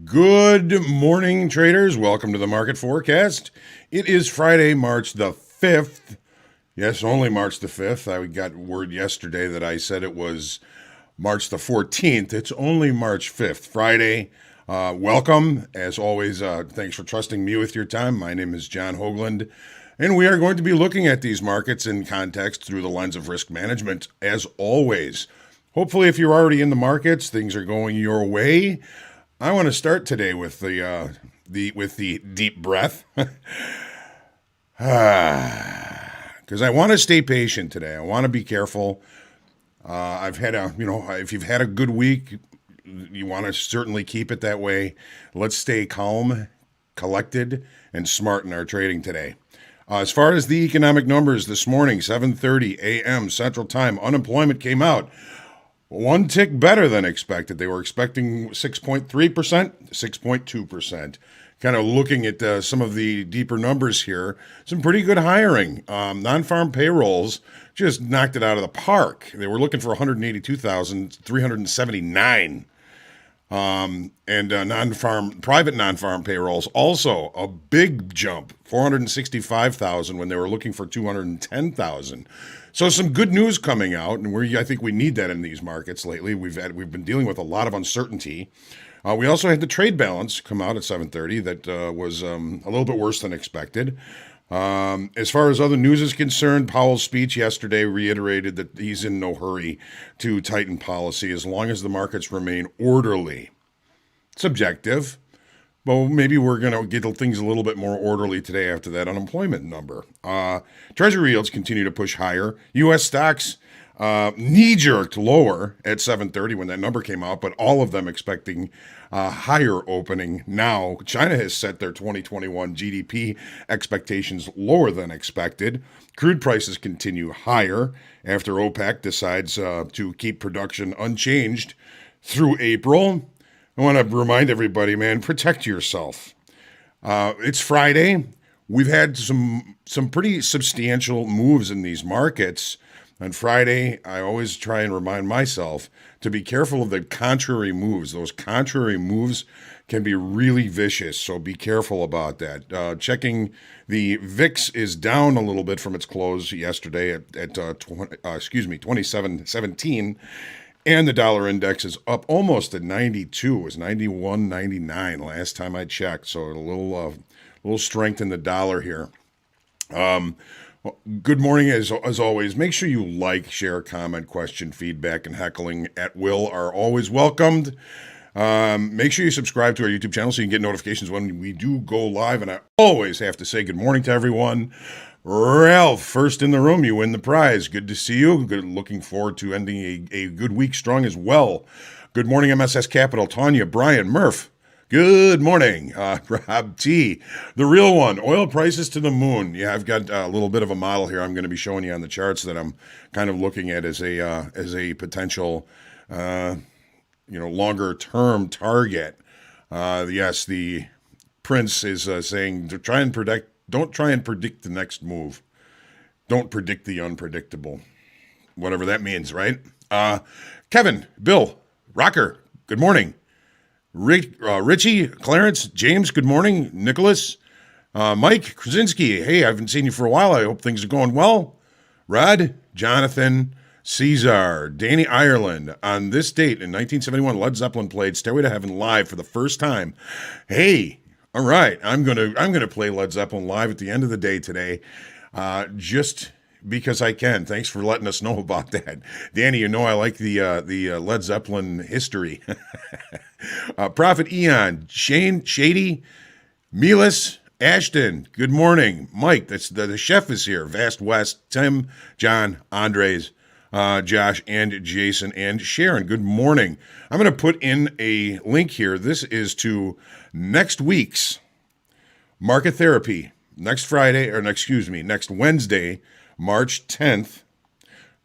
Good morning, traders. Welcome to the market forecast. It is Friday, March the 5th. Yes, only March the 5th. I got word yesterday that I said it was March the 14th. It's only March 5th, Friday. Welcome. As always, thanks for trusting me with your time. My name is John Hoagland, and we are going to be looking at these markets in context through the lens of risk management, as always. Hopefully, if you're already in the markets, things are going your way. I want to start today with the deep breath, because I want to stay patient today. I want to be careful. If you've had a good week, you want to certainly keep it that way. Let's stay calm, collected, and smart in our trading today. As far as the economic numbers this morning, 7:30 a.m. Central Time, unemployment came out. One tick better than expected. They were expecting 6.3%, 6.2%. Kind of looking at some of the deeper numbers here, some pretty good hiring. Non-farm payrolls just knocked it out of the park. They were looking for 182,379. Private non-farm payrolls also a big jump, 465,000 when they were looking for 210,000. So some good news coming out, and I think we need that in these markets lately. We've been dealing with a lot of uncertainty. We also had the trade balance come out at 7:30 that was a little bit worse than expected. As far as other news is concerned, Powell's speech yesterday reiterated that he's in no hurry to tighten policy as long as the markets remain orderly. Subjective, but maybe we're going to get things a little bit more orderly today after that unemployment number. Treasury yields continue to push higher. U.S. stocks knee-jerked lower at 7:30 when that number came out, but all of them expecting higher opening now. China has set their 2021 GDP expectations lower than expected. Crude prices continue higher after OPEC decides to keep production unchanged through April. I want to remind everybody, man, protect yourself. It's Friday. We've had some pretty substantial moves in these markets. On Friday, I always try and remind myself to be careful of the contrary moves. Those contrary moves can be really vicious, so be careful about that. Checking the VIX is down a little bit from its close yesterday at 27.17, and the dollar index is up almost at 92. It was 91.99 last time I checked, so a little strength in the dollar here. Good morning, as always. Make sure you like, share, comment, question, feedback, and heckling at will are always welcomed. Make sure you subscribe to our YouTube channel so you can get notifications when we do go live. And I always have to say good morning to everyone. Ralph, first in the room, you win the prize. Good to see you. Looking forward to ending a good week strong as well. Good morning, MSS Capital. Tanya, Brian, Murph. Good morning, Rob T. The real one, oil prices to the moon. Yeah, I've got a little bit of a model here I'm going to be showing you on the charts that I'm kind of looking at as a potential, longer term target. Yes, the prince is saying to try and don't try and predict the next move. Don't predict the unpredictable. Whatever that means, right? Kevin, Bill, Rocker, good morning. Richie, Clarence, James, good morning. Nicholas, Mike, Krasinski, hey, I haven't seen you for a while. I hope things are going well. Rod, Jonathan, Caesar, Danny Ireland. On this date in 1971, Led Zeppelin played Stairway to Heaven live for the first time. Hey, all right, I'm gonna play Led Zeppelin live at the end of the day today, just because I can. Thanks for letting us know about that. Danny, you know I like the Led Zeppelin history. Prophet Eon, Shane, Shady, Milas, Ashton, good morning. Mike, the chef is here. Vast West, Tim, John, Andres, Josh, and Jason, and Sharon, good morning. I'm going to put in a link here. This is to next week's Market Therapy. Next Wednesday, March 10th,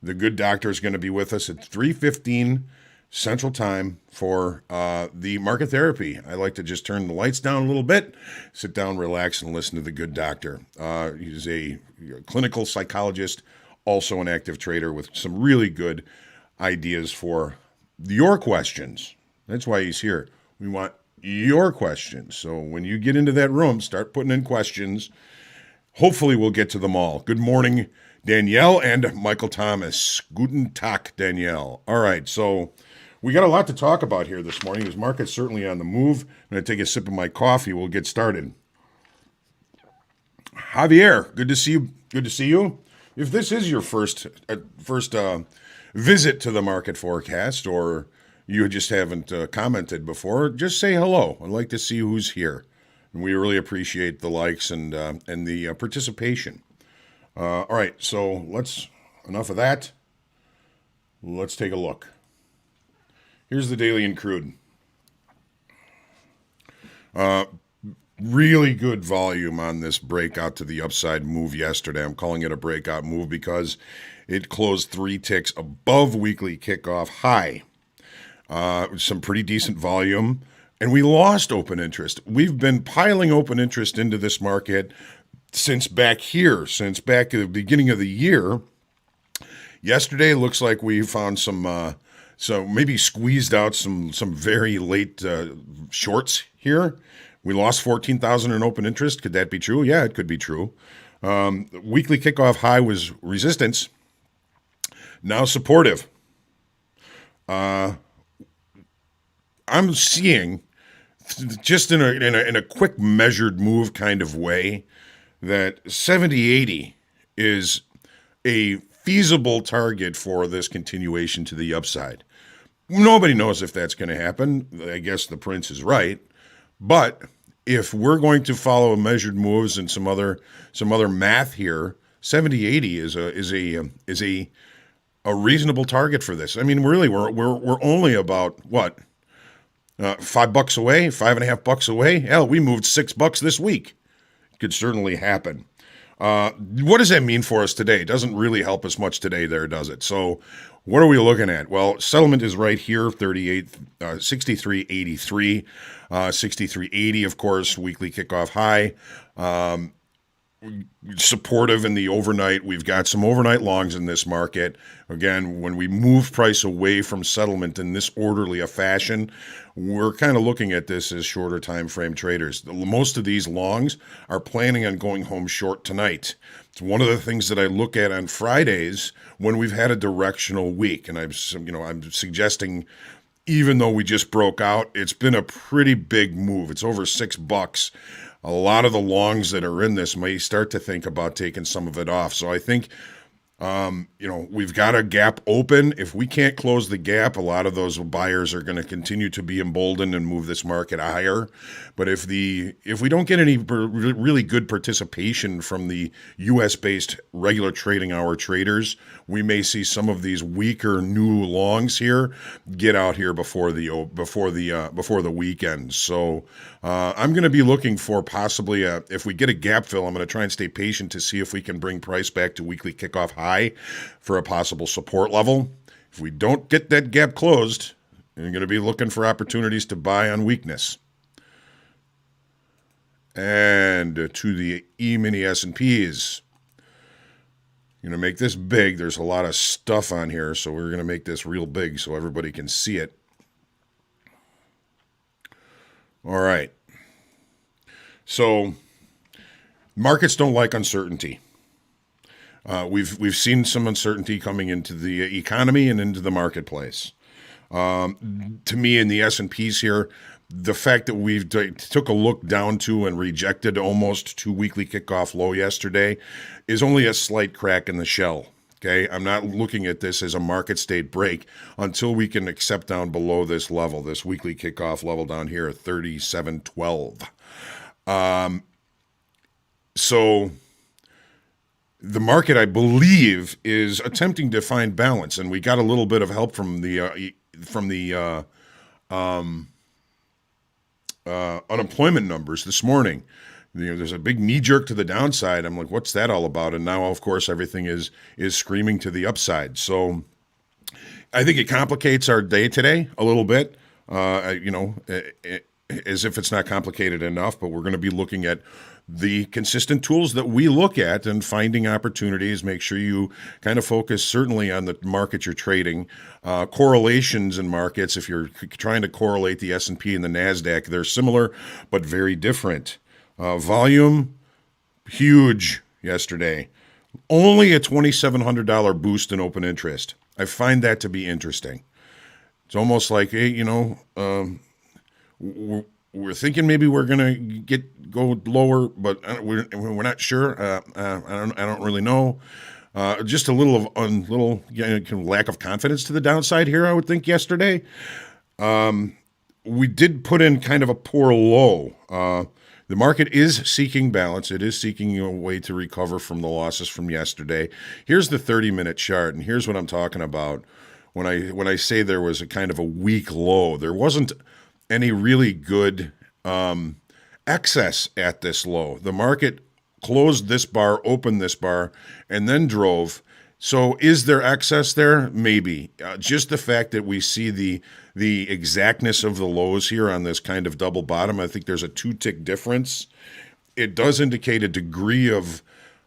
the good doctor is going to be with us at 3:15 Central Time for the Market Therapy. I like to just turn the lights down a little bit, sit down, relax, and listen to the good doctor. He's a clinical psychologist, also an active trader with some really good ideas for your questions. That's why he's here. We want your questions. So when you get into that room, start putting in questions. Hopefully, we'll get to them all. Good morning, Danielle and Michael Thomas. Guten Tag, Danielle. All right, so we got a lot to talk about here this morning. This market's certainly on the move. I'm going to take a sip of my coffee. We'll get started. Javier, good to see you. Good to see you. If this is your first visit to the market forecast, or you just haven't commented before, just say hello. I'd like to see who's here. And we really appreciate the likes and the participation. All right, so enough of that. Let's take a look. Here's the daily in crude. Really good volume on this breakout to the upside move yesterday. I'm calling it a breakout move because it closed 3 ticks above weekly kickoff high. Some pretty decent volume. And we lost open interest. We've been piling open interest into this market since back at the beginning of the year. Yesterday looks like we found so maybe squeezed out some very late shorts here. We lost 14,000 in open interest. Could that be true? Yeah, it could be true. Weekly kickoff high was resistance. Now supportive. I'm seeing, just in a quick measured move kind of way, that 70.80 is a feasible target for this continuation to the upside. Nobody knows if that's going to happen. I guess the prince is right. But if we're going to follow measured moves and some other math here, 70.80 is a reasonable target for this. I mean, really, we're only about what, $5 away, $5.50 away. Hell, we moved $6 this week. It could certainly happen. What does that mean for us today? It doesn't really help us much today, there, does it? So, what are we looking at? Well, settlement is right here, 63.83, 63.80, of course, weekly kickoff high. Supportive in the overnight. We've got some overnight longs in this market. Again, when we move price away from settlement in this orderly a fashion, we're kind of looking at this as shorter time frame traders. Most of these longs are planning on going home short tonight. It's one of the things that I look at on Fridays when we've had a directional week, and I'm suggesting, even though we just broke out, it's been a pretty big move. It's over $6. A lot of the longs that are in this may start to think about taking some of it off. So I think, we've got a gap open. If we can't close the gap, a lot of those buyers are going to continue to be emboldened and move this market higher. But if we don't get any really good participation from the U.S.-based regular trading hour traders, we may see some of these weaker new longs here get out here before the weekend. So I'm going to be looking for possibly if we get a gap fill, I'm going to try and stay patient to see if we can bring price back to weekly kickoff high for a possible support level. If we don't get that gap closed, you're going to be looking for opportunities to buy on weakness. And to the E-mini S&Ps. Going to make this big. There's a lot of stuff on here, so we're going to make this real big so everybody can see it. All right. So markets don't like uncertainty. We've seen some uncertainty coming into the economy and into the marketplace. To me, in the S&Ps here, the fact that we've took a look down to and rejected almost 2 weekly kickoff low yesterday is only a slight crack in the shell. Okay, I'm not looking at this as a market state break until we can accept down below this level, this weekly kickoff level down here at 37.12. So the market, I believe, is attempting to find balance, and we got a little bit of help from the unemployment numbers this morning. There's a big knee jerk to the downside. I'm like, what's that all about? And now, of course, everything is screaming to the upside. So I think it complicates our day today a little bit. as if it's not complicated enough, but we're going to be looking at the consistent tools that we look at and finding opportunities. Make sure you kind of focus certainly on the market you're trading. Correlations in markets, if you're trying to correlate the S&P and the Nasdaq, they're similar but very different. Volume, huge yesterday. Only a $2,700 boost in open interest. I find that to be interesting. It's almost like, hey, we're thinking maybe we're gonna go lower, but we're not sure. I don't really know. Just a little lack of confidence to the downside here, I would think, yesterday. We did put in kind of a poor low. The market is seeking balance. It is seeking a way to recover from the losses from yesterday. Here's the 30-minute chart, and here's what I'm talking about when I say there was a kind of a weak low. There wasn't any really good excess at this low. The market closed this bar, opened this bar, and then drove. So is there excess there? Maybe. Just the fact that we see the exactness of the lows here on this kind of double bottom, I think there's a 2-tick difference. It does indicate a degree of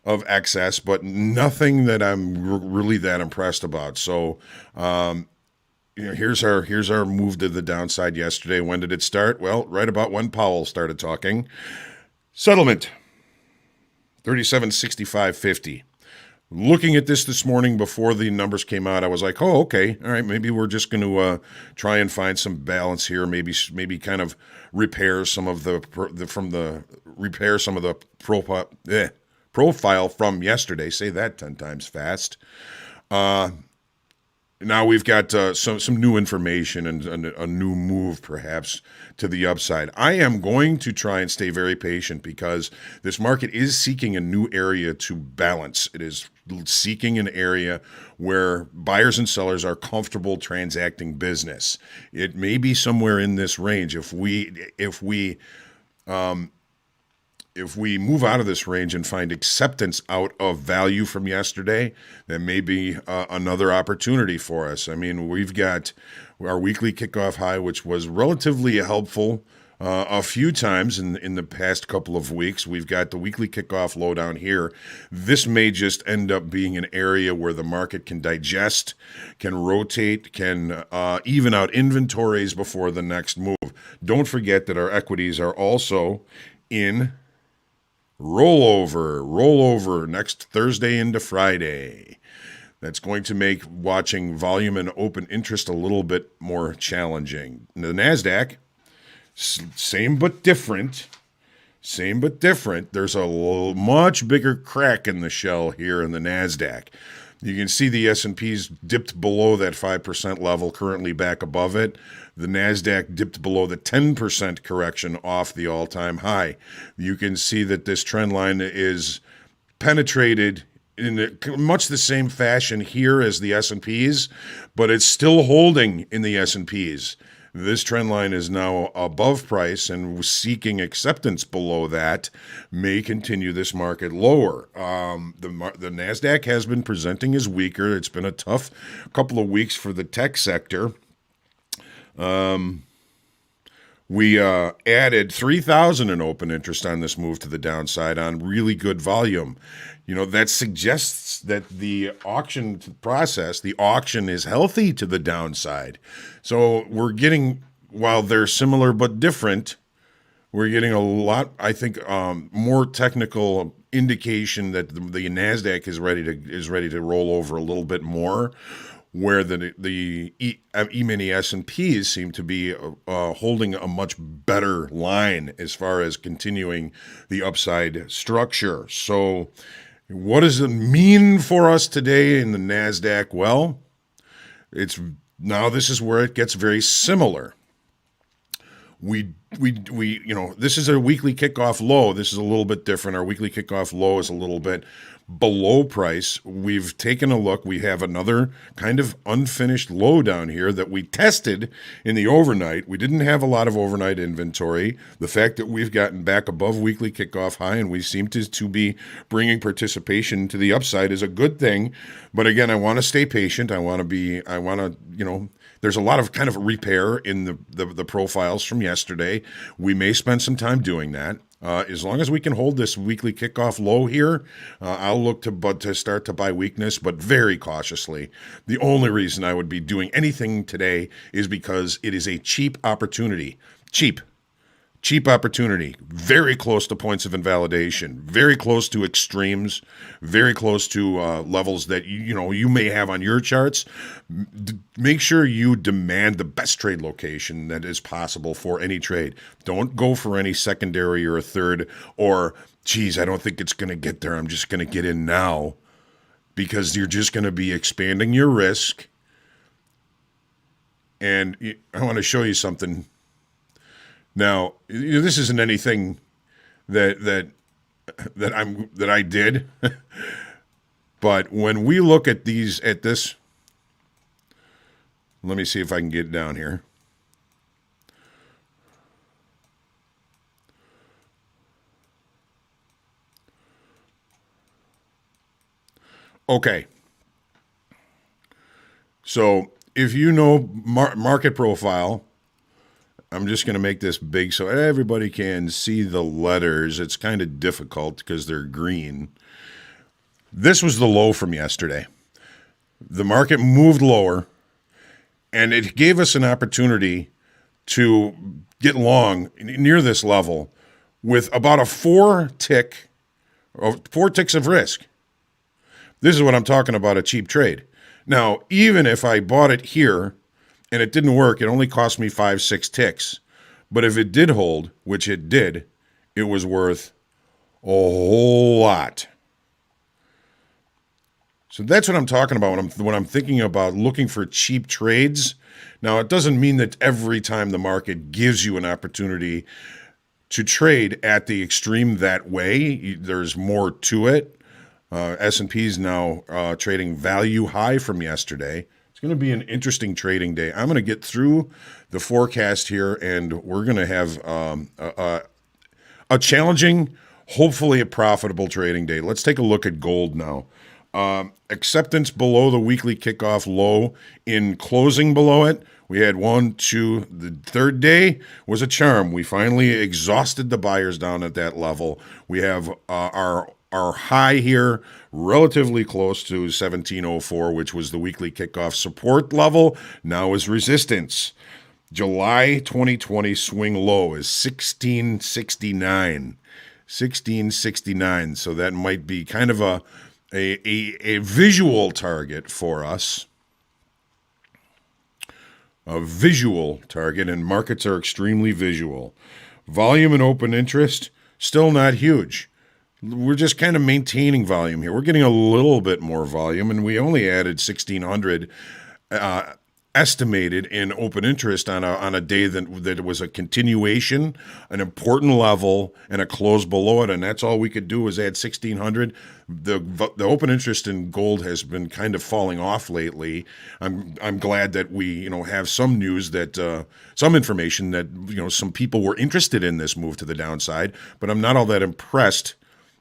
excess, but nothing that I'm really that impressed about. So here's our move to the downside yesterday. When did it start? Well, right about when Powell started talking. Settlement, 37.6550. Looking at this morning before the numbers came out, I was like, oh, okay, all right, maybe we're just going to try and find some balance here. Maybe kind of repair some of the profile from yesterday. Say that 10 times fast. Now we've got some new information and a new move, perhaps, to the upside. I am going to try and stay very patient because this market is seeking a new area to balance. It is seeking an area where buyers and sellers are comfortable transacting business. It may be somewhere in this range. If we move out of this range and find acceptance out of value from yesterday, that may be another opportunity for us. I mean, we've got our weekly kickoff high, which was relatively helpful a few times in the past couple of weeks. We've got the weekly kickoff low down here. This may just end up being an area where the market can digest, can rotate, can even out inventories before the next move. Don't forget that our equities are also in rollover next Thursday into Friday. That's going to make watching volume and open interest a little bit more challenging. The Nasdaq, same but different. There's a much bigger crack in the shell here in the Nasdaq. You can see the S&P's dipped below that 5% level, currently back above it. The Nasdaq dipped below the 10% correction off the all-time high. You can see that this trend line is penetrated in much the same fashion here as the S&Ps, but it's still holding in the S&Ps. This trend line is now above price and seeking acceptance below that may continue this market lower. The Nasdaq has been presenting as weaker. It's been a tough couple of weeks for the tech sector. We added 3,000 in open interest on this move to the downside on really good volume. That suggests that the auction process, the auction is healthy to the downside. So we're getting, while they're similar but different, we're getting a lot, I think, more technical indication that the Nasdaq is ready to roll over a little bit more, where the E-mini S&Ps seem to be holding a much better line as far as continuing the upside structure. So what does it mean for us today in the Nasdaq? Well, this is where it gets very similar. This is a weekly kickoff low. This is a little bit different. Our weekly kickoff low is a little bit below price. We've taken a look. We have another kind of unfinished low down here that we tested in the overnight. We didn't have a lot of overnight inventory. The fact that we've gotten back above weekly kickoff high and we seem to be bringing participation to the upside is a good thing. But again, I want to stay patient. I want to There's a lot of kind of repair in the profiles from yesterday. We may spend some time doing that. As long as we can hold this weekly kickoff low here, I'll look to start to buy weakness, but very cautiously. The only reason I would be doing anything today is because it is a cheap opportunity. Cheap opportunity, very close to points of invalidation, very close to extremes, very close to levels that you may have on your charts. Make sure you demand the best trade location that is possible for any trade. Don't go for any secondary or a third or, geez, I don't think it's going to get there. I'm just going to get in now, because you're just going to be expanding your risk. And I want to show you something. Now, this isn't anything that I did, but when we look at this, let me see if I can get down here. Okay. So if you know market profile, I'm just going to make this big so everybody can see the letters. It's kind of difficult because they're green. This was the low from yesterday. The market moved lower, and it gave us an opportunity to get long near this level with about a four ticks of risk. This is what I'm talking about, a cheap trade. Now, even if I bought it here, and it didn't work, it only cost me 5-6 ticks. But if it did hold, which it did, it was worth a whole lot. So that's what I'm talking about when I'm thinking about looking for cheap trades. Now, it doesn't mean that every time the market gives you an opportunity to trade at the extreme that way. There's more to it. S&P is now trading value high from yesterday. Going to be an interesting trading day. I'm going to get through the forecast here, and we're going to have a challenging, hopefully a profitable trading day. Let's take a look at gold now. Acceptance below the weekly kickoff low. In closing below it, we had 1, 2. The third day was a charm. We finally exhausted the buyers down at that level. We have our high here relatively close to 1704, which was the weekly kickoff support level, now is resistance. July 2020 swing low is 1669. 1669. So that might be kind of a visual target for us. A visual target, and markets are extremely visual. Volume and open interest, still not huge. We're just kind of maintaining volume here. We're getting a little bit more volume, and we only added 1,600 estimated in open interest on a day that was a continuation, an important level, and a close below it, and that's all we could do was add 1,600. The open interest in gold has been kind of falling off lately. I'm glad that we have some news that some information that some people were interested in this move to the downside, but I'm not all that impressed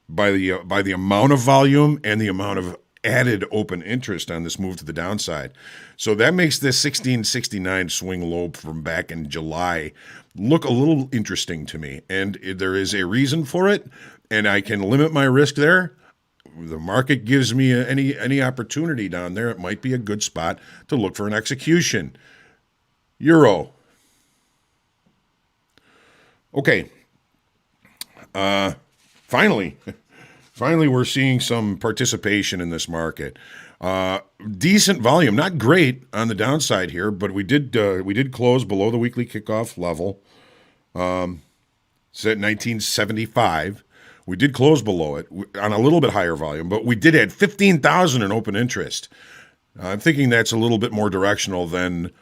by the amount of volume and the amount of added open interest on this move to the downside. So that makes this 1669 swing low from back in July look a little interesting to me. And there is a reason for it, and I can limit my risk there. The market gives me any opportunity down there. It might be a good spot to look for an execution. Euro. Okay. Finally, we're seeing some participation in this market. Decent volume, not great on the downside here, but we did close below the weekly kickoff level. It's at 1975. We did close below it on a little bit higher volume, but we did add 15,000 in open interest. I'm thinking that's a little bit more directional than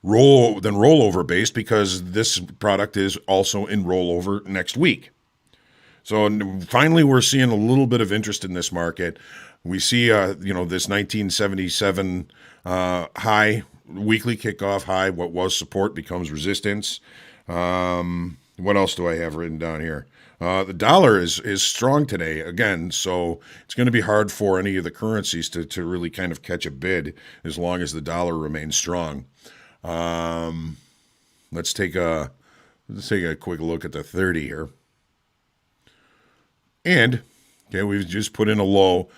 rollover based, because this product is also in rollover next week. So finally, we're seeing a little bit of interest in this market. We see, this 1977 high, weekly kickoff high, what was support becomes resistance. What else do I have written down here? The dollar is strong today again, so it's going to be hard for any of the currencies to really kind of catch a bid as long as the dollar remains strong. Let's take a quick look at the 30 here. And okay, we've just put in a low.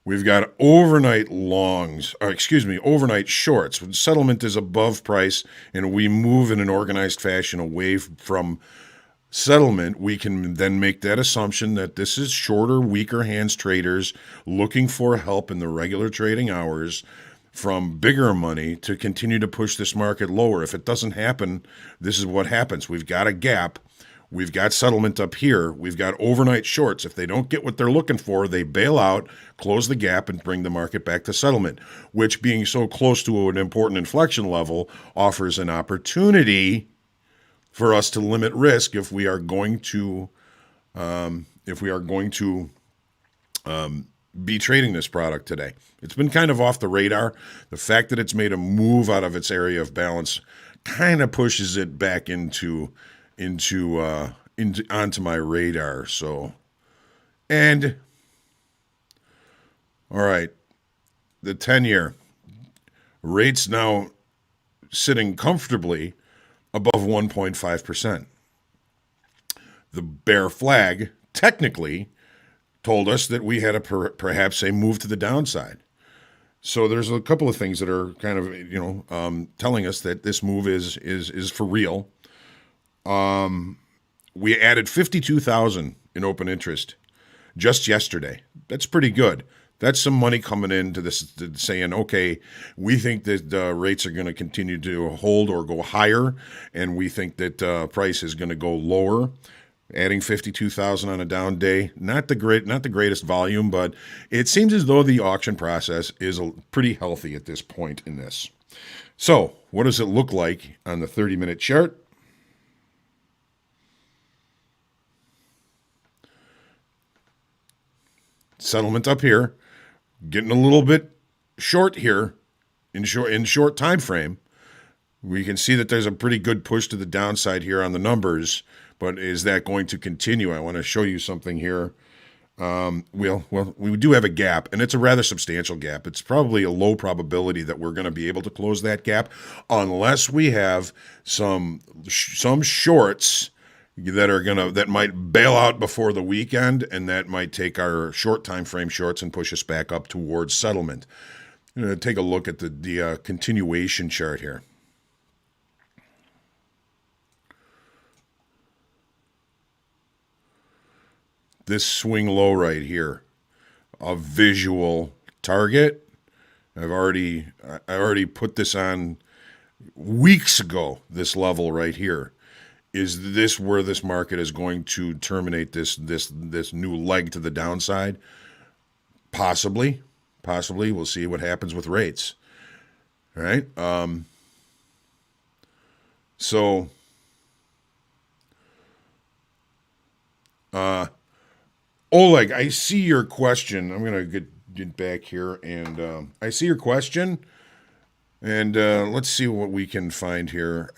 We've got overnight longs, or excuse me, overnight shorts. When settlement is above price and we move in an organized fashion away from settlement, we can then make that assumption that this is shorter, weaker hands traders looking for help in the regular trading hours from bigger money to continue to push this market lower. If it doesn't happen, this is what happens. We've got a gap. We've got settlement up here. We've got overnight shorts. If they don't get what they're looking for, they bail out, close the gap, and bring the market back to settlement, which, being so close to an important inflection level, offers an opportunity for us to limit risk if we are going to be trading this product today. It's been kind of off the radar. The fact that it's made a move out of its area of balance kind of pushes it back into onto my radar. So, and all right, the 10-year rates now sitting comfortably above 1.5%. The bear flag technically told us that we had perhaps a move to the downside. So there's a couple of things that are kind of telling us that this move is for real. We added 52,000 in open interest just yesterday. That's pretty good. That's some money coming into this, saying, okay, we think that rates are going to continue to hold or go higher, and we think that price is going to go lower. Adding 52,000 on a down day, not the greatest volume, but it seems as though the auction process is pretty healthy at this point in this. So, what does it look like on the 30-minute chart? Settlement up here, getting a little bit short here in short time frame. We can see that there's a pretty good push to the downside here on the numbers, but is that going to continue? I want to show you something here. We do have a gap, and it's a rather substantial gap. It's probably a low probability that we're going to be able to close that gap unless we have some shorts that might bail out before the weekend, and that might take our short time frame shorts and push us back up towards settlement. I'm going to take a look at the continuation chart here. This swing low right here, a visual target. I already put this on weeks ago. This level right here. Is this where this market is going to terminate this new leg to the downside? Possibly. We'll see what happens with rates. All right. Oleg, I see your question. I'm gonna get back here, and I see your question, and let's see what we can find here.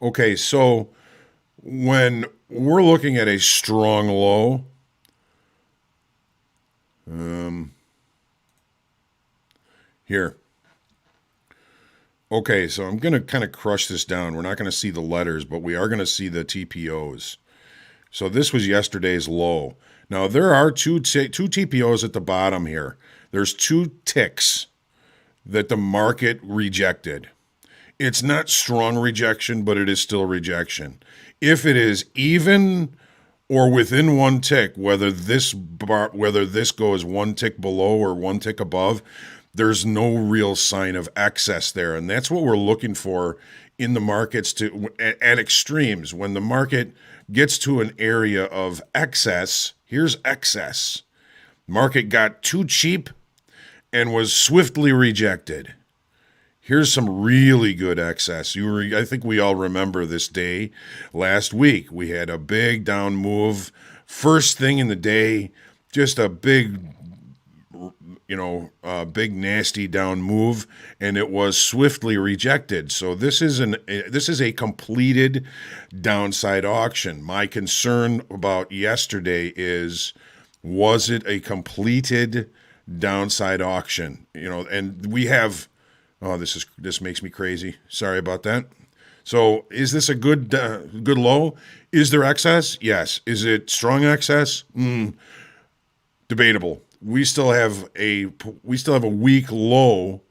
Okay, so when we're looking at a strong low, here. Okay, so I'm going to kind of crush this down. We're not going to see the letters, but we are going to see the TPOs. So this was yesterday's low. Now, there are two TPOs at the bottom here. There's two ticks that the market rejected. It's not strong rejection, but it is still rejection. If it is even or within one tick, whether this goes one tick below or one tick above, there's no real sign of excess there. And that's what we're looking for in the markets at extremes. When the market gets to an area of excess, here's excess. Market got too cheap and was swiftly rejected. Here's some really good excess. I think we all remember this day last week. We had a big down move. First thing in the day, just a big nasty down move, and it was swiftly rejected. So this is a completed downside auction. My concern about yesterday was it a completed downside auction. And we have. Oh, this makes me crazy. Sorry about that. So, is this a good low? Is there excess? Yes. Is it strong excess? Debatable. We still have a weak low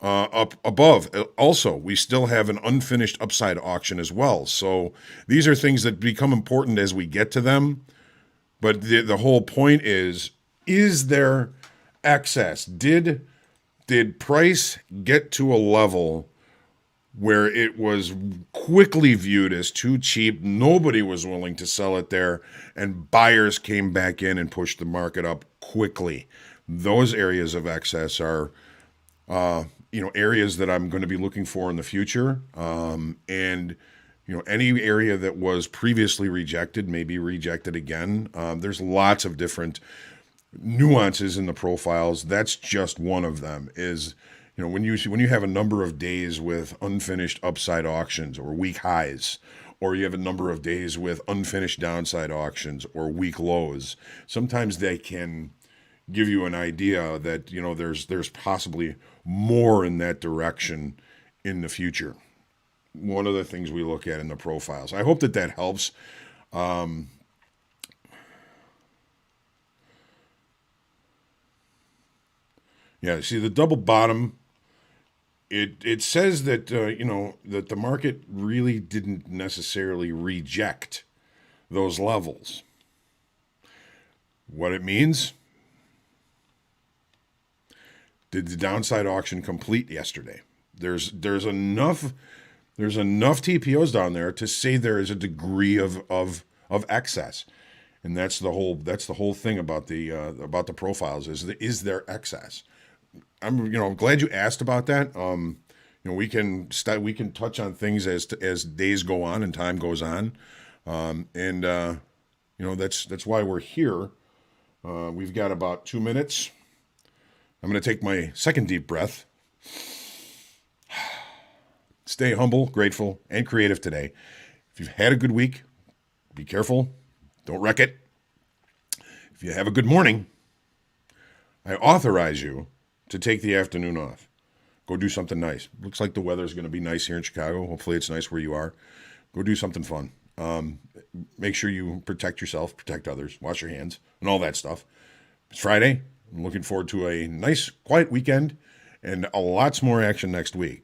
up above. Also, we still have an unfinished upside auction as well. So these are things that become important as we get to them. But the whole point is there excess? Did price get to a level where it was quickly viewed as too cheap? Nobody was willing to sell it there, and buyers came back in and pushed the market up quickly. Those areas of excess are areas that I'm going to be looking for in the future. And any area that was previously rejected may be rejected again. There's lots of different nuances in the profiles. That's just one of them. Is when you have a number of days with unfinished upside auctions or weak highs, or you have a number of days with unfinished downside auctions or weak lows, sometimes they can give you an idea that there's possibly more in that direction in the future. One of the things we look at in the profiles. I hope that helps. Yeah, see the double bottom. It says that that the market really didn't necessarily reject those levels. What it means? Did the downside auction complete yesterday? There's enough TPOs down there to say there is a degree of excess, and that's the whole thing about the profiles is there excess. I'm glad you asked about that. We can touch on things as days go on and time goes on, and that's why we're here. We've got about 2 minutes. I'm going to take my second deep breath. Stay humble, grateful, and creative today. If you've had a good week, be careful. Don't wreck it. If you have a good morning, I authorize you to take the afternoon off. Go do something nice. Looks like the weather's going to be nice here in Chicago. Hopefully it's nice where you are. Go do something fun. Make sure you protect yourself, protect others, wash your hands, and all that stuff. It's Friday. I'm looking forward to a nice, quiet weekend and lots more action next week.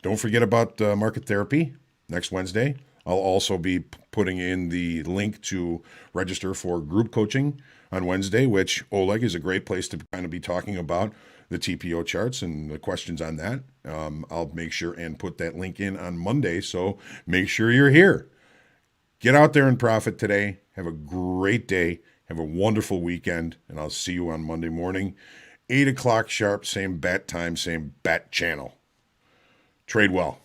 Don't forget about market therapy next Wednesday. I'll also be putting in the link to register for group coaching on Wednesday, which Oleg is a great place to kind of be talking about the TPO charts and the questions on that. I'll make sure and put that link in on Monday, so make sure you're here. Get out there and profit today. Have a great day. Have a wonderful weekend, and I'll see you on Monday morning, 8 o'clock sharp, same bat time, same bat channel. Trade well.